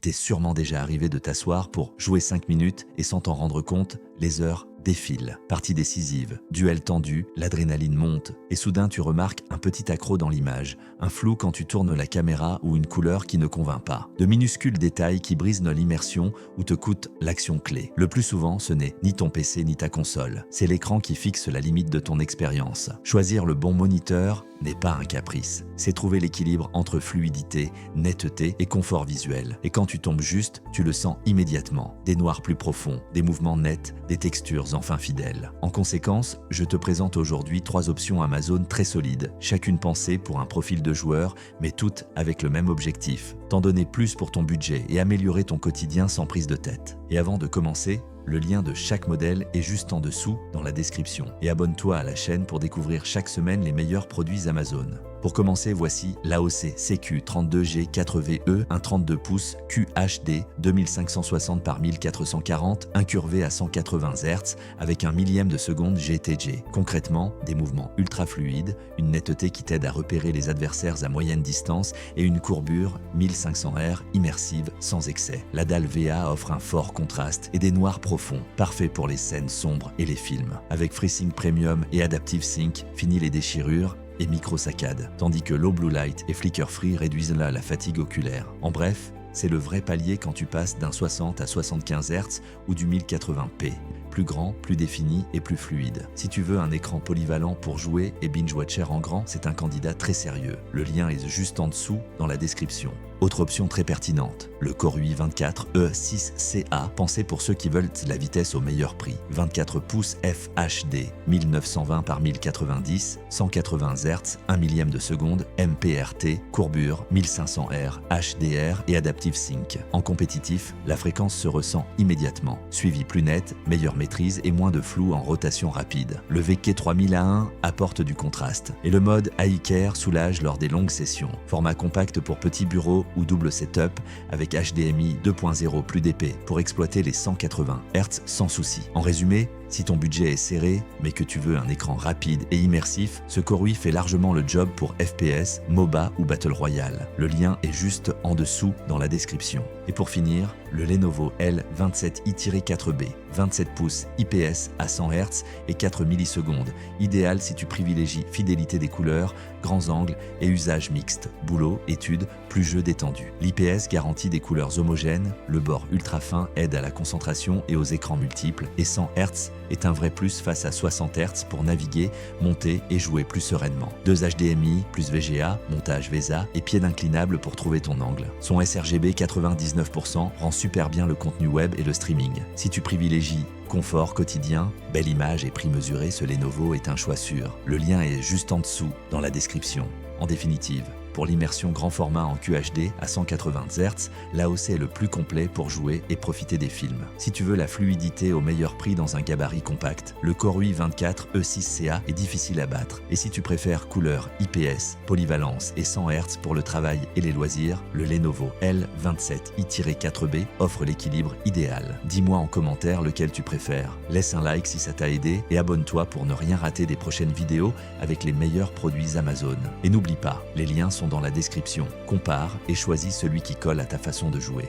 t'est sûrement déjà arrivé de t'asseoir pour jouer 5 minutes et sans t'en rendre compte, les heures défilent. Partie décisive, duel tendu, l'adrénaline monte et soudain tu remarques un petit accroc dans l'image, un flou quand tu tournes la caméra ou une couleur qui ne convainc pas. De minuscules détails qui brisent l'immersion ou te coûtent l'action clé. Le plus souvent, ce n'est ni ton PC ni ta console. C'est l'écran qui fixe la limite de ton expérience. Choisir le bon moniteur n'est pas un caprice. C'est trouver l'équilibre entre fluidité, netteté et confort visuel. Et quand tu tombes juste, tu le sens immédiatement. Des noirs plus profonds, des mouvements nets, des textures enfin fidèles. En conséquence, je te présente aujourd'hui 3 options Amazon très solides, chacune pensée pour un profil de joueur, mais toutes avec le même objectif, t'en donner plus pour ton budget et améliorer ton quotidien sans prise de tête. Et avant de commencer, le lien de chaque modèle est juste en dessous dans la description. Et abonne-toi à la chaîne pour découvrir chaque semaine les meilleurs produits Amazon. Pour commencer, voici l'AOC CQ32G 4VE, un 32 pouces QHD 2560 par 1440, incurvé à 180 Hz avec un millième de seconde GTG. Concrètement, des mouvements ultra fluides, une netteté qui t'aide à repérer les adversaires à moyenne distance et une courbure 1500 R immersive sans excès. La dalle VA offre un fort contraste et des noirs profonds, parfait pour les scènes sombres et les films. Avec FreeSync Premium et Adaptive Sync, fini les déchirures et micro-saccades, tandis que Low Blue Light et Flicker Free réduisent la fatigue oculaire. En bref, c'est le vrai palier quand tu passes d'un 60 à 75 Hz ou du 1080p. Plus grand, plus défini et plus fluide. Si tu veux un écran polyvalent pour jouer et binge-watcher en grand, c'est un candidat très sérieux. Le lien est juste en dessous dans la description. Autre option très pertinente, le Core i24E6CA, pensé pour ceux qui veulent la vitesse au meilleur prix. 24 pouces FHD, 1920 par 1090, 180 Hz, 1 millième de seconde, MPRT, courbure, 1500 R, HDR et Adaptive Sync. En compétitif, la fréquence se ressent immédiatement. Suivi plus net, meilleure maîtrise et moins de flou en rotation rapide. Le VK3001 apporte du contraste et le mode Eye Care soulage lors des longues sessions. Format compact pour petits bureaux ou double setup avec HDMI 2.0 plus d'épais pour exploiter les 180 Hz sans souci. En résumé, si ton budget est serré, mais que tu veux un écran rapide et immersif, ce Core i fait largement le job pour FPS, MOBA ou Battle Royale. Le lien est juste en dessous dans la description. Et pour finir, le Lenovo L27i-4B, 27 pouces IPS à 100 Hz et 4 millisecondes, idéal si tu privilégies fidélité des couleurs, grands angles et usage mixte, boulot, études, plus jeu détendu. L'IPS garantit des couleurs homogènes, le bord ultra fin aide à la concentration et aux écrans multiples, et 100 Hz est un vrai plus face à 60 Hz pour naviguer, monter et jouer plus sereinement. 2 HDMI plus VGA, montage VESA et pied inclinable pour trouver ton angle. Son sRGB 99% rend super bien le contenu web et le streaming. Si tu privilégies confort quotidien, belle image et prix mesuré, ce Lenovo est un choix sûr. Le lien est juste en dessous dans la description. En définitive, pour l'immersion grand format en QHD à 180 Hz, l'AOC est le plus complet pour jouer et profiter des films. Si tu veux la fluidité au meilleur prix dans un gabarit compact, le Core i24E6CA est difficile à battre. Et si tu préfères couleur IPS, polyvalence et 100 Hz pour le travail et les loisirs, le Lenovo L27i-4B offre l'équilibre idéal. Dis-moi en commentaire lequel tu préfères. Laisse un like si ça t'a aidé et abonne-toi pour ne rien rater des prochaines vidéos avec les meilleurs produits Amazon. Et n'oublie pas, les liens sont dans la description. Compare et choisis celui qui colle à ta façon de jouer.